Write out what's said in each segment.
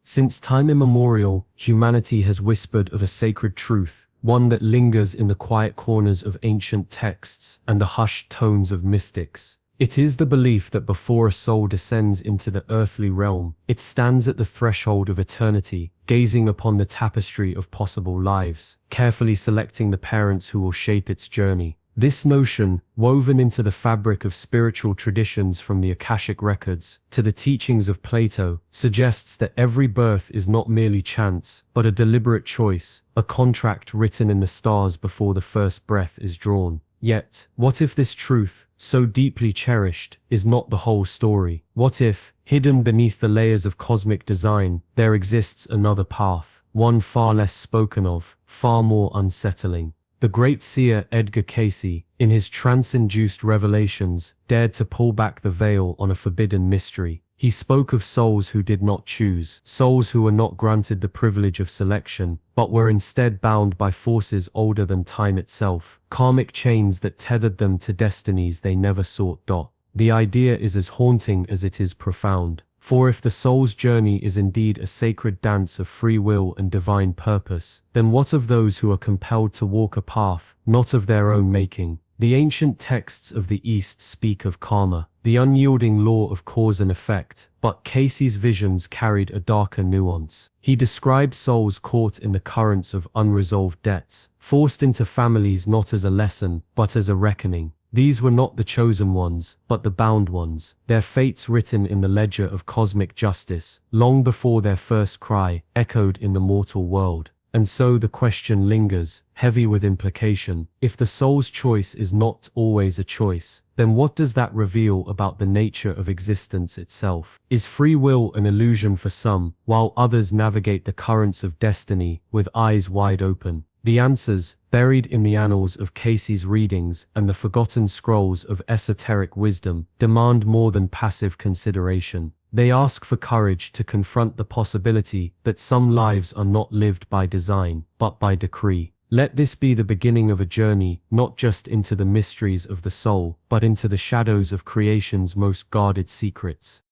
Since time immemorial, humanity has whispered of a sacred truth, one that lingers in the quiet corners of ancient texts and the hushed tones of mystics. It is the belief that before a soul descends into the earthly realm, it stands at the threshold of eternity, gazing upon the tapestry of possible lives, carefully selecting the parents who will shape its journey. This notion, woven into the fabric of spiritual traditions from the Akashic records to the teachings of Plato, suggests that every birth is not merely chance, but a deliberate choice, a contract written in the stars before the first breath is drawn. Yet, what if this truth, so deeply cherished, is not the whole story? What if, hidden beneath the layers of cosmic design, there exists another path, one far less spoken of, far more unsettling? The great seer Edgar Cayce, in his trance-induced revelations, dared to pull back the veil on a forbidden mystery. He spoke of souls who did not choose, souls who were not granted the privilege of selection, but were instead bound by forces older than time itself, karmic chains that tethered them to destinies they never sought. The idea is as haunting as it is profound. For if the soul's journey is indeed a sacred dance of free will and divine purpose, then what of those who are compelled to walk a path, not of their own making? The ancient texts of the East speak of karma, the unyielding law of cause and effect, but Cayce's visions carried a darker nuance. He described souls caught in the currents of unresolved debts, forced into families not as a lesson, but as a reckoning. These were not the chosen ones, but the bound ones, their fates written in the ledger of cosmic justice, long before their first cry echoed in the mortal world. And so the question lingers, heavy with implication. If the soul's choice is not always a choice, then what does that reveal about the nature of existence itself? Is free will an illusion for some, while others navigate the currents of destiny with eyes wide open? The answers, buried in the annals of Cayce's readings and the forgotten scrolls of esoteric wisdom, demand more than passive consideration. They ask for courage to confront the possibility that some lives are not lived by design, but by decree. Let this be the beginning of a journey, not just into the mysteries of the soul, but into the shadows of creation's most guarded secrets.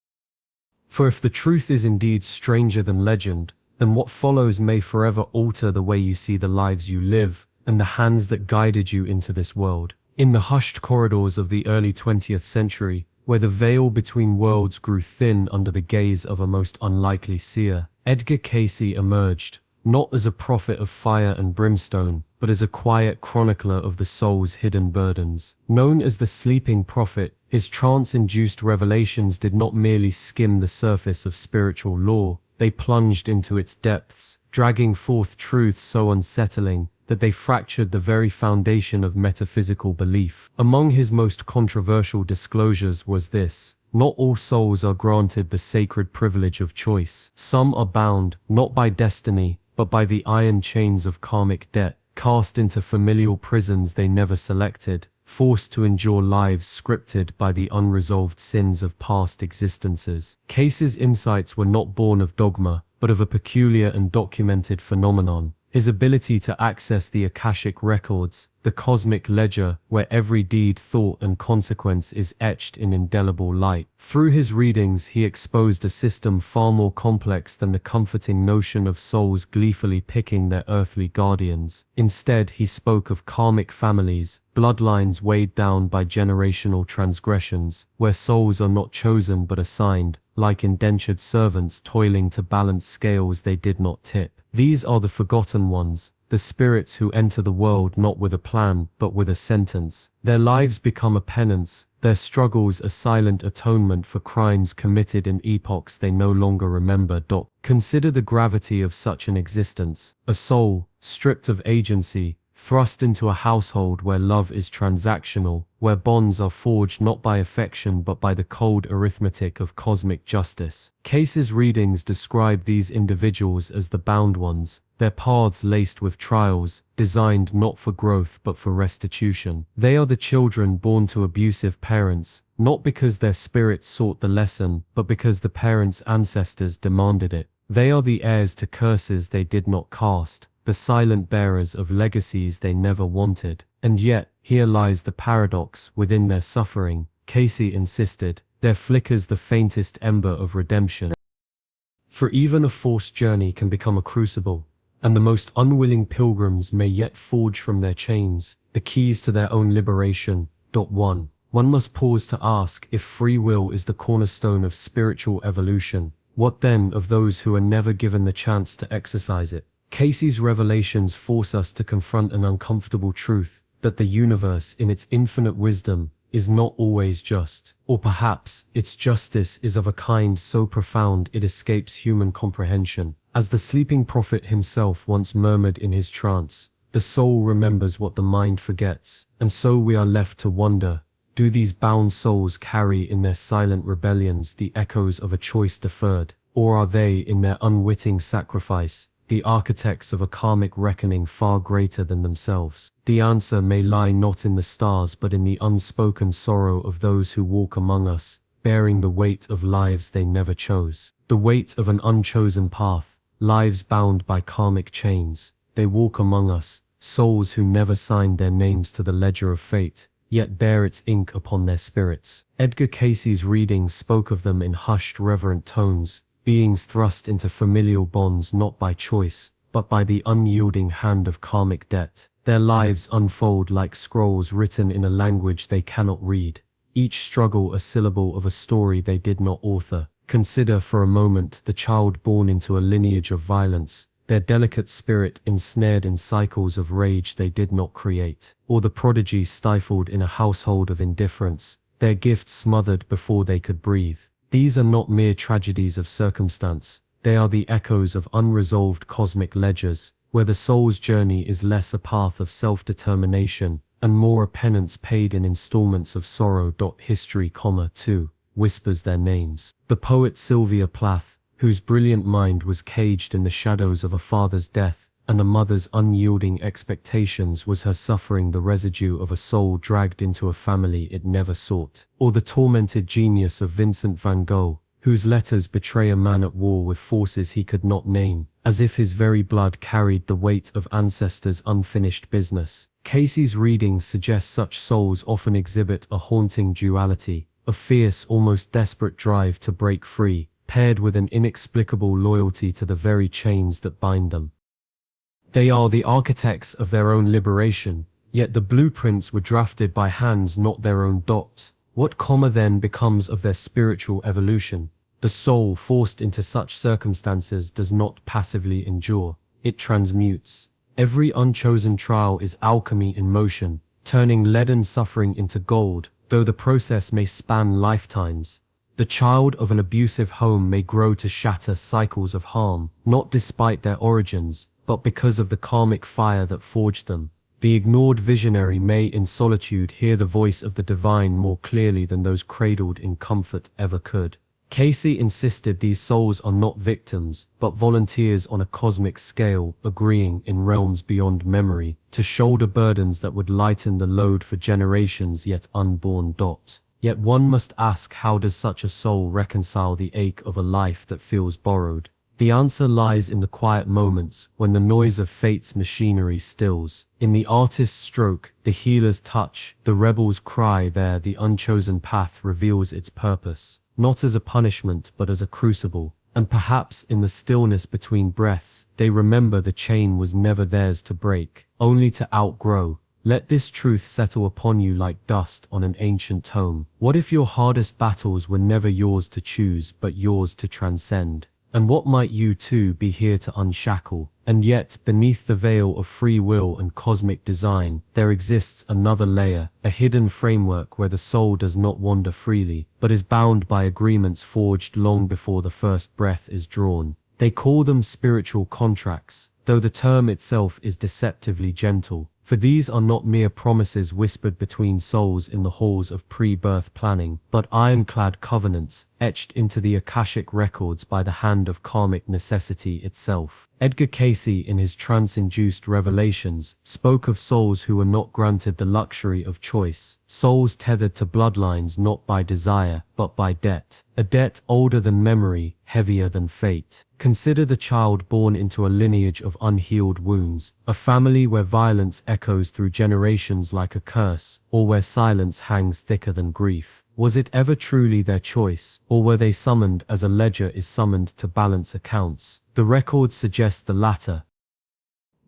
For if the truth is indeed stranger than legend, then what follows may forever alter the way you see the lives you live, and the hands that guided you into this world. In the hushed corridors of the early 20th century, where the veil between worlds grew thin under the gaze of a most unlikely seer, Edgar Cayce emerged, not as a prophet of fire and brimstone, but as a quiet chronicler of the soul's hidden burdens. Known as the sleeping prophet, his trance-induced revelations did not merely skim the surface of spiritual lore, they plunged into its depths, dragging forth truths so unsettling that they fractured the very foundation of metaphysical belief. Among his most controversial disclosures was this: not all souls are granted the sacred privilege of choice. Some are bound, not by destiny, but by the iron chains of karmic debt, cast into familial prisons they never selected, forced to endure lives scripted by the unresolved sins of past existences. Cayce's insights were not born of dogma, but of a peculiar and documented phenomenon: his ability to access the Akashic records, the cosmic ledger where every deed, thought, and consequence is etched in indelible light. Through his readings, he exposed a system far more complex than the comforting notion of souls gleefully picking their earthly guardians. Instead, he spoke of karmic families, bloodlines weighed down by generational transgressions, where souls are not chosen but assigned, like indentured servants toiling to balance scales they did not tip. These are the forgotten ones, the spirits who enter the world not with a plan, but with a sentence. Their lives become a penance, their struggles a silent atonement for crimes committed in epochs they no longer remember. Consider the gravity of such an existence: a soul, stripped of agency, thrust into a household where love is transactional, where bonds are forged not by affection but by the cold arithmetic of cosmic justice. Cayce's readings describe these individuals as the bound ones, their paths laced with trials, designed not for growth but for restitution. They are the children born to abusive parents, not because their spirits sought the lesson, but because the parents' ancestors demanded it. They are the heirs to curses they did not cast, the silent bearers of legacies they never wanted. And yet, here lies the paradox: within their suffering, Cayce insisted, there flickers the faintest ember of redemption. For even a forced journey can become a crucible, and the most unwilling pilgrims may yet forge from their chains the keys to their own liberation. 1. One must pause to ask, if free will is the cornerstone of spiritual evolution, what then of those who are never given the chance to exercise it? Cayce's revelations force us to confront an uncomfortable truth, that the universe, in its infinite wisdom, is not always just. Or perhaps, its justice is of a kind so profound it escapes human comprehension. As the sleeping prophet himself once murmured in his trance, the soul remembers what the mind forgets, and so we are left to wonder, do these bound souls carry in their silent rebellions the echoes of a choice deferred, or are they, in their unwitting sacrifice, the architects of a karmic reckoning far greater than themselves? The answer may lie not in the stars but in the unspoken sorrow of those who walk among us, bearing the weight of lives they never chose. The weight of an unchosen path, lives bound by karmic chains. They walk among us, souls who never signed their names to the ledger of fate, yet bear its ink upon their spirits. Edgar Cayce's reading spoke of them in hushed, reverent tones, beings thrust into familial bonds not by choice, but by the unyielding hand of karmic debt. Their lives unfold like scrolls written in a language they cannot read, each struggle a syllable of a story they did not author. Consider for a moment the child born into a lineage of violence, their delicate spirit ensnared in cycles of rage they did not create, or the prodigy stifled in a household of indifference, their gifts smothered before they could breathe. These are not mere tragedies of circumstance, they are the echoes of unresolved cosmic ledgers, where the soul's journey is less a path of self-determination, and more a penance paid in installments of sorrow. History, 2, whispers their names. The poet Sylvia Plath, whose brilliant mind was caged in the shadows of a father's death, and a mother's unyielding expectations, was her suffering the residue of a soul dragged into a family it never sought. Or the tormented genius of Vincent van Gogh, whose letters betray a man at war with forces he could not name, as if his very blood carried the weight of ancestors' unfinished business. Cayce's readings suggest such souls often exhibit a haunting duality, a fierce, almost desperate drive to break free, paired with an inexplicable loyalty to the very chains that bind them. They are the architects of their own liberation, yet the blueprints were drafted by hands not their own. What comma then becomes of their spiritual evolution? The soul forced into such circumstances does not passively endure, it transmutes. Every unchosen trial is alchemy in motion, turning leaden suffering into gold, though the process may span lifetimes. The child of an abusive home may grow to shatter cycles of harm, not despite their origins, but because of the karmic fire that forged them. The ignored visionary may in solitude hear the voice of the divine more clearly than those cradled in comfort ever could. Cayce insisted these souls are not victims, but volunteers on a cosmic scale, agreeing in realms beyond memory to shoulder burdens that would lighten the load for generations yet unborn. Yet one must ask, how does such a soul reconcile the ache of a life that feels borrowed? The answer lies in the quiet moments when the noise of fate's machinery stills. In the artist's stroke, the healer's touch, the rebel's cry, there the unchosen path reveals its purpose, not as a punishment but as a crucible. And perhaps in the stillness between breaths, they remember the chain was never theirs to break, only to outgrow. Let this truth settle upon you like dust on an ancient tome. What if your hardest battles were never yours to choose but yours to transcend? And what might you too be here to unshackle? And yet, beneath the veil of free will and cosmic design, there exists another layer, a hidden framework where the soul does not wander freely, but is bound by agreements forged long before the first breath is drawn. They call them spiritual contracts, though the term itself is deceptively gentle. For these are not mere promises whispered between souls in the halls of pre-birth planning, but ironclad covenants, etched into the Akashic records by the hand of karmic necessity itself. Edgar Cayce, in his trance-induced revelations, spoke of souls who were not granted the luxury of choice, souls tethered to bloodlines not by desire, but by debt. A debt older than memory, heavier than fate. Consider the child born into a lineage of unhealed wounds, a family where violence echoes through generations like a curse, or where silence hangs thicker than grief. Was it ever truly their choice, or were they summoned as a ledger is summoned to balance accounts? The records suggest the latter.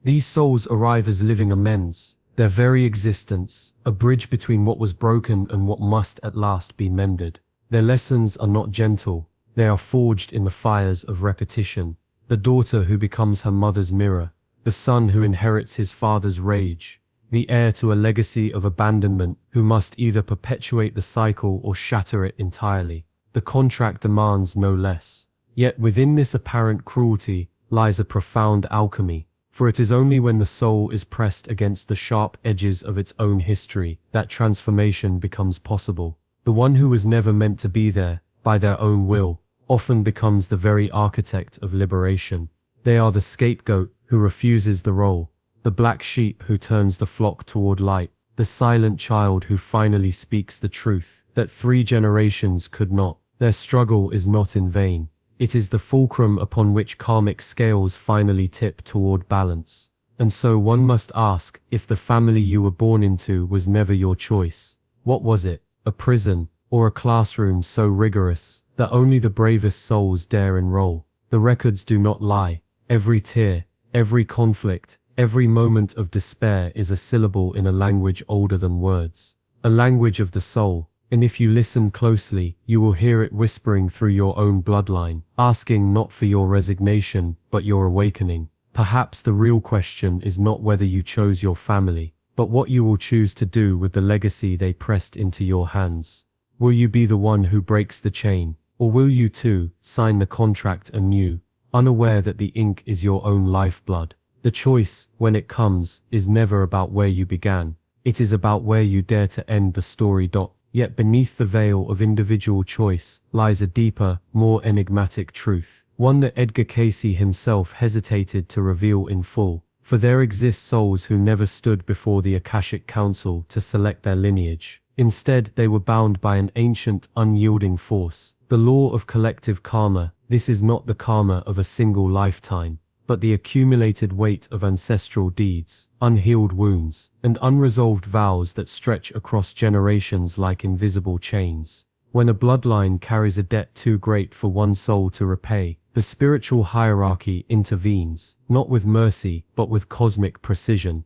These souls arrive as living amends, their very existence, a bridge between what was broken and what must at last be mended. Their lessons are not gentle, they are forged in the fires of repetition. The daughter who becomes her mother's mirror, the son who inherits his father's rage, the heir to a legacy of abandonment who must either perpetuate the cycle or shatter it entirely. The contract demands no less. Yet within this apparent cruelty lies a profound alchemy, for it is only when the soul is pressed against the sharp edges of its own history that transformation becomes possible. The one who was never meant to be there, by their own will, often becomes the very architect of liberation. They are the scapegoat who refuses the role, the black sheep who turns the flock toward light, the silent child who finally speaks the truth that 3 generations could not. Their struggle is not in vain. It is the fulcrum upon which karmic scales finally tip toward balance. And so one must ask, if the family you were born into was never your choice, what was it? A prison, or a classroom so rigorous that only the bravest souls dare enroll? The records do not lie. Every tear, every conflict, every moment of despair is a syllable in a language older than words, a language of the soul. And if you listen closely, you will hear it whispering through your own bloodline, asking not for your resignation, but your awakening. Perhaps the real question is not whether you chose your family, but what you will choose to do with the legacy they pressed into your hands. Will you be the one who breaks the chain, or will you too sign the contract anew, unaware that the ink is your own lifeblood? The choice, when it comes, is never about where you began. It is about where you dare to end the story. Yet beneath the veil of individual choice lies a deeper, more enigmatic truth, one that Edgar Cayce himself hesitated to reveal in full. For there exist souls who never stood before the Akashic Council to select their lineage. Instead, they were bound by an ancient, unyielding force, the law of collective karma. This is not the karma of a single lifetime, but the accumulated weight of ancestral deeds, unhealed wounds, and unresolved vows that stretch across generations like invisible chains. When a bloodline carries a debt too great for one soul to repay, the spiritual hierarchy intervenes, not with mercy, but with cosmic precision.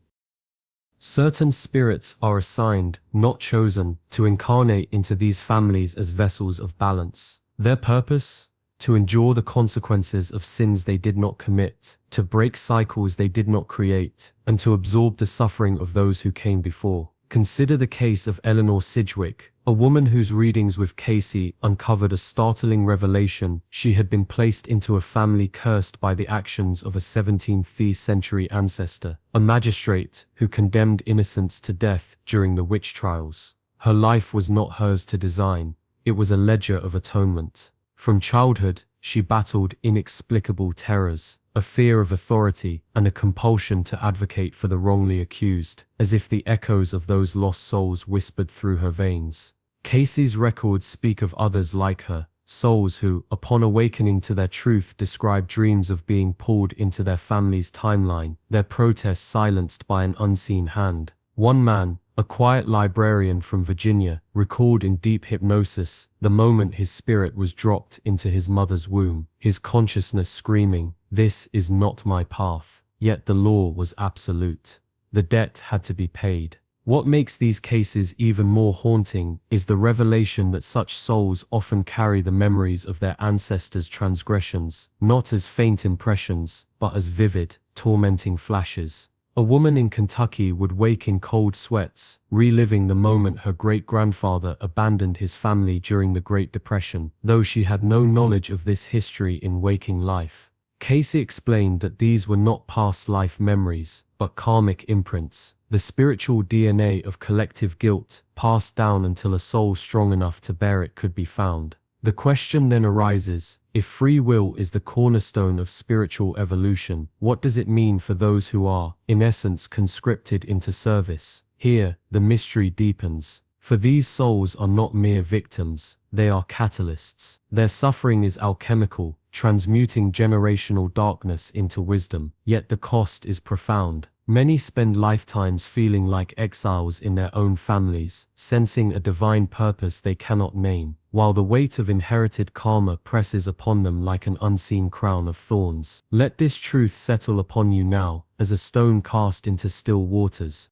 Certain spirits are assigned, not chosen, to incarnate into these families as vessels of balance. Their purpose? To endure the consequences of sins they did not commit, to break cycles they did not create, and to absorb the suffering of those who came before. Consider the case of Eleanor Sidgwick, a woman whose readings with Cayce uncovered a startling revelation. She had been placed into a family cursed by the actions of a 17th century ancestor, a magistrate who condemned innocents to death during the witch trials. Her life was not hers to design, it was a ledger of atonement. From childhood, she battled inexplicable terrors, a fear of authority, and a compulsion to advocate for the wrongly accused, as if the echoes of those lost souls whispered through her veins. Cayce's records speak of others like her, souls who, upon awakening to their truth, describe dreams of being pulled into their family's timeline, their protests silenced by an unseen hand. One man, a quiet librarian from Virginia, recalled in deep hypnosis the moment his spirit was dropped into his mother's womb, his consciousness screaming, "This is not my path." Yet the law was absolute. The debt had to be paid. What makes these cases even more haunting is the revelation that such souls often carry the memories of their ancestors' transgressions, not as faint impressions, but as vivid, tormenting flashes. A woman in Kentucky would wake in cold sweats, reliving the moment her great-grandfather abandoned his family during the Great Depression, though she had no knowledge of this history in waking life. Cayce explained that these were not past life memories, but karmic imprints, the spiritual DNA of collective guilt, passed down until a soul strong enough to bear it could be found. The question then arises, if free will is the cornerstone of spiritual evolution, what does it mean for those who are, in essence, conscripted into service? Here, the mystery deepens. For these souls are not mere victims, they are catalysts. Their suffering is alchemical, transmuting generational darkness into wisdom. Yet the cost is profound. Many spend lifetimes feeling like exiles in their own families, sensing a divine purpose they cannot name, while the weight of inherited karma presses upon them like an unseen crown of thorns. Let this truth settle upon you now, as a stone cast into still waters.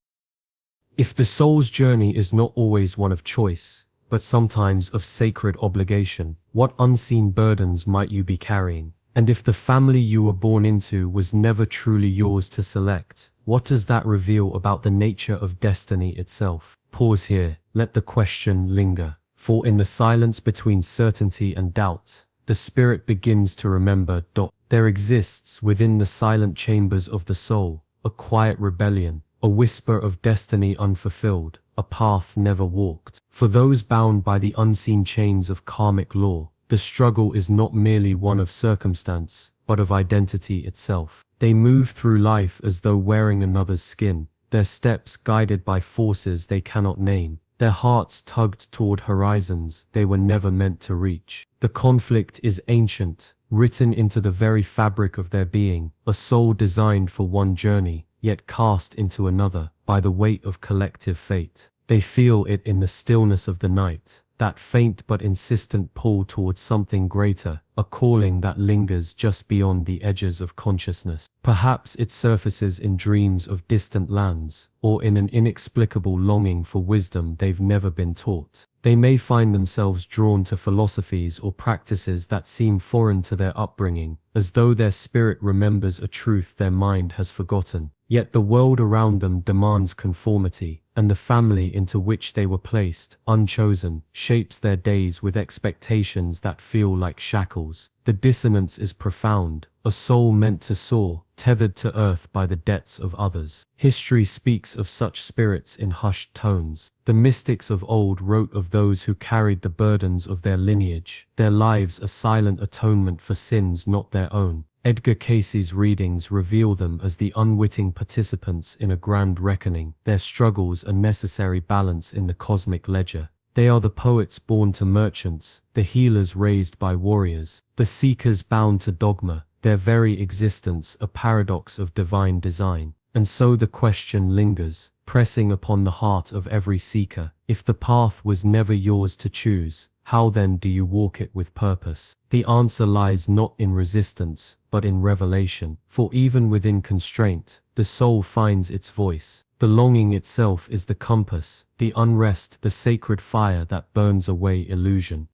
If the soul's journey is not always one of choice, but sometimes of sacred obligation, what unseen burdens might you be carrying? And if the family you were born into was never truly yours to select, what does that reveal about the nature of destiny itself? Pause here, let the question linger, for in the silence between certainty and doubt, the spirit begins to remember. There exists within the silent chambers of the soul, a quiet rebellion, a whisper of destiny unfulfilled, a path never walked. For those bound by the unseen chains of karmic law, the struggle is not merely one of circumstance, but of identity itself. They move through life as though wearing another's skin, their steps guided by forces they cannot name, their hearts tugged toward horizons they were never meant to reach. The conflict is ancient, written into the very fabric of their being, a soul designed for one journey, yet cast into another by the weight of collective fate. They feel it in the stillness of the night, that faint but insistent pull towards something greater, a calling that lingers just beyond the edges of consciousness. Perhaps it surfaces in dreams of distant lands, or in an inexplicable longing for wisdom they've never been taught. They may find themselves drawn to philosophies or practices that seem foreign to their upbringing, as though their spirit remembers a truth their mind has forgotten. Yet the world around them demands conformity, and the family into which they were placed, unchosen, shapes their days with expectations that feel like shackles. The dissonance is profound, a soul meant to soar, tethered to earth by the debts of others. History speaks of such spirits in hushed tones. The mystics of old wrote of those who carried the burdens of their lineage, their lives a silent atonement for sins not their own. Edgar Cayce's readings reveal them as the unwitting participants in a grand reckoning, their struggles a necessary balance in the cosmic ledger. They are the poets born to merchants, the healers raised by warriors, the seekers bound to dogma, their very existence a paradox of divine design. And so the question lingers, pressing upon the heart of every seeker. If the path was never yours to choose, how then do you walk it with purpose? The answer lies not in resistance, but in revelation. For even within constraint, the soul finds its voice. The longing itself is the compass, the unrest the sacred fire that burns away illusion.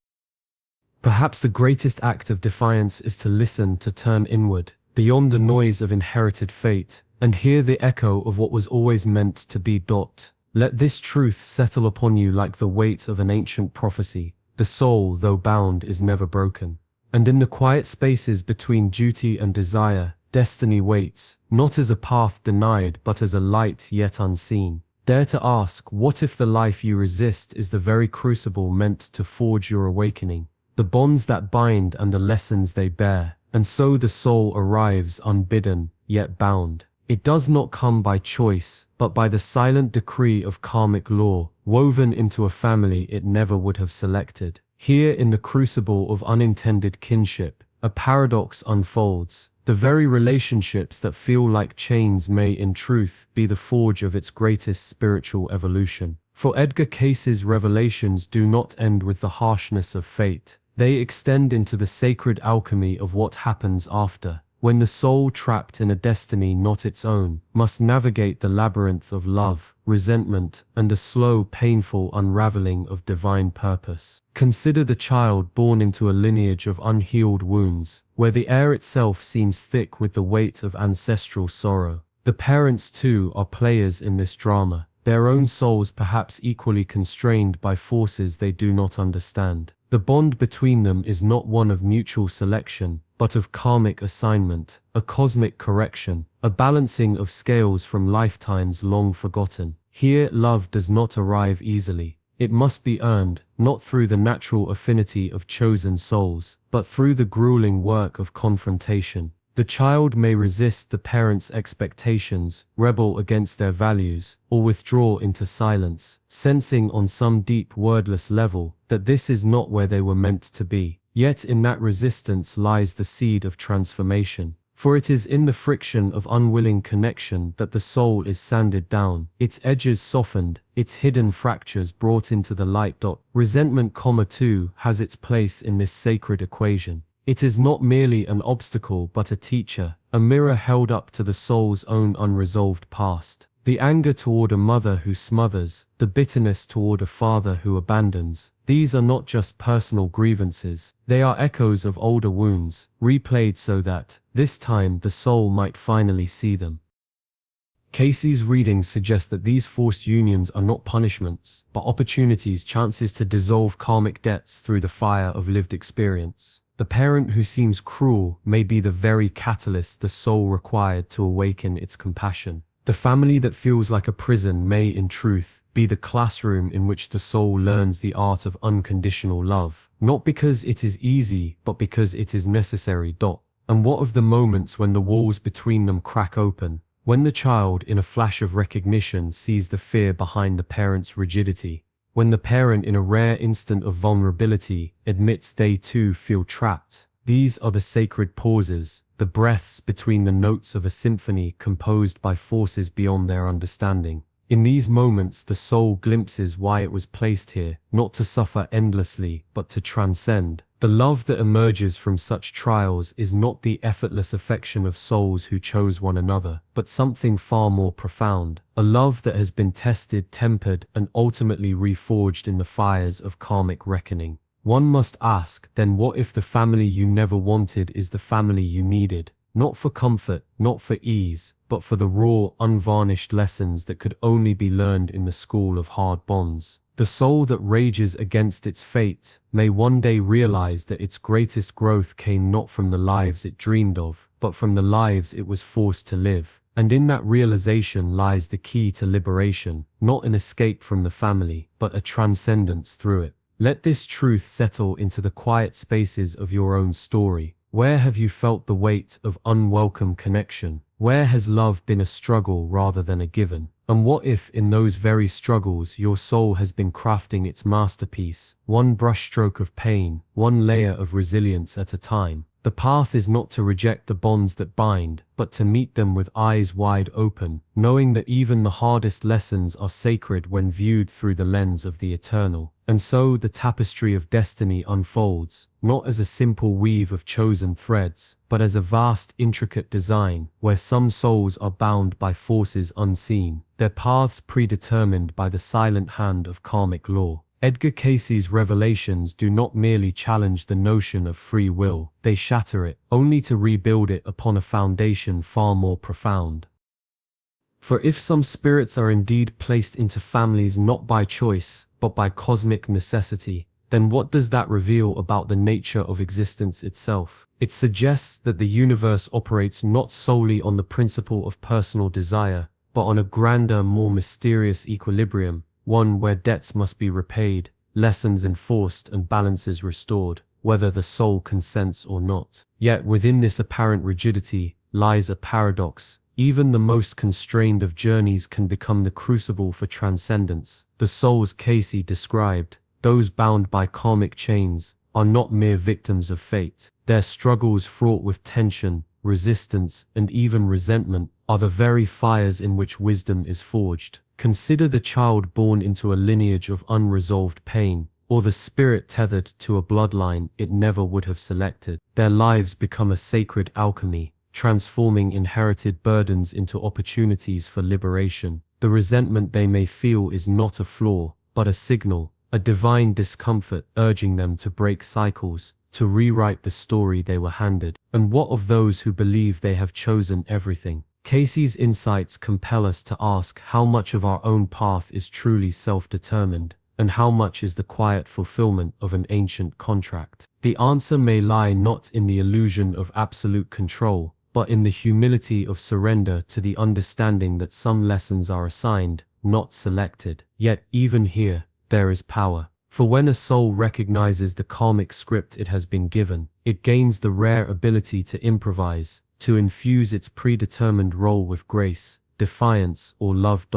Perhaps the greatest act of defiance is to listen, to turn inward, beyond the noise of inherited fate, and hear the echo of what was always meant to be. Let this truth settle upon you like the weight of an ancient prophecy. The soul, though bound, is never broken. And in the quiet spaces between duty and desire, destiny waits, not as a path denied, but as a light yet unseen. Dare to ask, what if the life you resist is the very crucible meant to forge your awakening? The bonds that bind and the lessons they bear, and so the soul arrives unbidden, yet bound. It does not come by choice, but by the silent decree of karmic law, woven into a family it never would have selected. Here in the crucible of unintended kinship, a paradox unfolds. The very relationships that feel like chains may in truth be the forge of its greatest spiritual evolution. For Edgar Cayce's revelations do not end with the harshness of fate. They extend into the sacred alchemy of what happens after, when the soul, trapped in a destiny not its own, must navigate the labyrinth of love, resentment, and the slow, painful unraveling of divine purpose. Consider the child born into a lineage of unhealed wounds, where the air itself seems thick with the weight of ancestral sorrow. The parents, too, are players in this drama, their own souls perhaps equally constrained by forces they do not understand. The bond between them is not one of mutual selection, but of karmic assignment, a cosmic correction, a balancing of scales from lifetimes long forgotten. Here love does not arrive easily. It must be earned, not through the natural affinity of chosen souls, but through the grueling work of confrontation. The child may resist the parents' expectations, rebel against their values, or withdraw into silence, sensing on some deep wordless level that this is not where they were meant to be. Yet in that resistance lies the seed of transformation. For it is in the friction of unwilling connection that the soul is sanded down, its edges softened, its hidden fractures brought into the light. Resentment, too, has its place in this sacred equation. It is not merely an obstacle but a teacher, a mirror held up to the soul's own unresolved past. The anger toward a mother who smothers, the bitterness toward a father who abandons, these are not just personal grievances, they are echoes of older wounds, replayed so that, this time, the soul might finally see them. Cayce's readings suggest that these forced unions are not punishments, but opportunities, chances to dissolve karmic debts through the fire of lived experience. The parent who seems cruel may be the very catalyst the soul required to awaken its compassion. The family that feels like a prison may, in truth, be the classroom in which the soul learns the art of unconditional love, not because it is easy, but because it is necessary. And what of the moments when the walls between them crack open, when the child, in a flash of recognition, sees the fear behind the parent's rigidity, when the parent, in a rare instant of vulnerability, admits they too feel trapped? These are the sacred pauses, the breaths between the notes of a symphony composed by forces beyond their understanding. In these moments, the soul glimpses why it was placed here, not to suffer endlessly, but to transcend. The love that emerges from such trials is not the effortless affection of souls who chose one another, but something far more profound, a love that has been tested, tempered, and ultimately reforged in the fires of karmic reckoning. One must ask, then, what if the family you never wanted is the family you needed? Not for comfort, not for ease, but for the raw, unvarnished lessons that could only be learned in the school of hard bonds. The soul that rages against its fate may one day realize that its greatest growth came not from the lives it dreamed of, but from the lives it was forced to live. And in that realization lies the key to liberation, not an escape from the family, but a transcendence through it. Let this truth settle into the quiet spaces of your own story. Where have you felt the weight of unwelcome connection? Where has love been a struggle rather than a given? And what if, in those very struggles, your soul has been crafting its masterpiece, one brushstroke of pain, one layer of resilience at a time? The path is not to reject the bonds that bind, but to meet them with eyes wide open, knowing that even the hardest lessons are sacred when viewed through the lens of the eternal. And so the tapestry of destiny unfolds, not as a simple weave of chosen threads, but as a vast, intricate design, where some souls are bound by forces unseen, their paths predetermined by the silent hand of karmic law. Edgar Cayce's revelations do not merely challenge the notion of free will, they shatter it, only to rebuild it upon a foundation far more profound. For if some spirits are indeed placed into families not by choice, but by cosmic necessity, then what does that reveal about the nature of existence itself? It suggests that the universe operates not solely on the principle of personal desire, but on a grander, more mysterious equilibrium, one where debts must be repaid, lessons enforced, and balances restored, whether the soul consents or not. Yet within this apparent rigidity lies a paradox. Even the most constrained of journeys can become the crucible for transcendence. The souls Cayce described, those bound by karmic chains, are not mere victims of fate. Their struggles, fraught with tension, resistance, and even resentment, are the very fires in which wisdom is forged. Consider the child born into a lineage of unresolved pain, or the spirit tethered to a bloodline it never would have selected. Their lives become a sacred alchemy, transforming inherited burdens into opportunities for liberation. The resentment they may feel is not a flaw, but a signal, a divine discomfort urging them to break cycles, to rewrite the story they were handed. And what of those who believe they have chosen everything? Cayce's insights compel us to ask how much of our own path is truly self-determined, and how much is the quiet fulfillment of an ancient contract. The answer may lie not in the illusion of absolute control, but in the humility of surrender to the understanding that some lessons are assigned, not selected. Yet, even here, there is power. For when a soul recognizes the karmic script it has been given, it gains the rare ability to improvise, to infuse its predetermined role with grace, defiance, or love.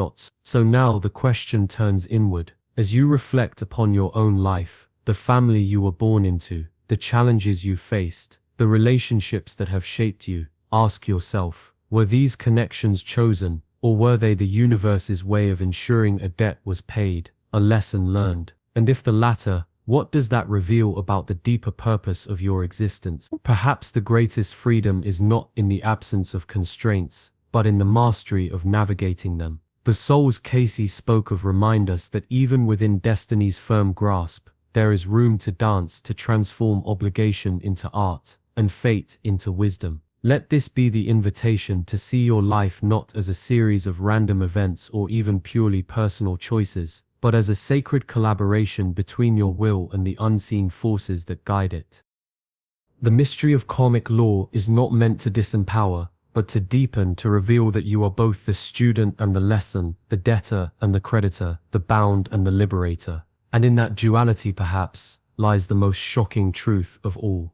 So now the question turns inward. As you reflect upon your own life, the family you were born into, the challenges you faced, the relationships that have shaped you, Ask yourself, were these connections chosen, or were they the universe's way of ensuring a debt was paid, a lesson learned? And if the latter, what does that reveal about the deeper purpose of your existence? Perhaps the greatest freedom is not in the absence of constraints, but in the mastery of navigating them. The soul's Cayce spoke of remind us that even within destiny's firm grasp, there is room to dance, to transform obligation into art, and fate into wisdom. Let this be the invitation to see your life not as a series of random events or even purely personal choices, but as a sacred collaboration between your will and the unseen forces that guide it. The mystery of karmic law is not meant to disempower, but to deepen, to reveal that you are both the student and the lesson, the debtor and the creditor, the bound and the liberator. And in that duality, perhaps, lies the most shocking truth of all.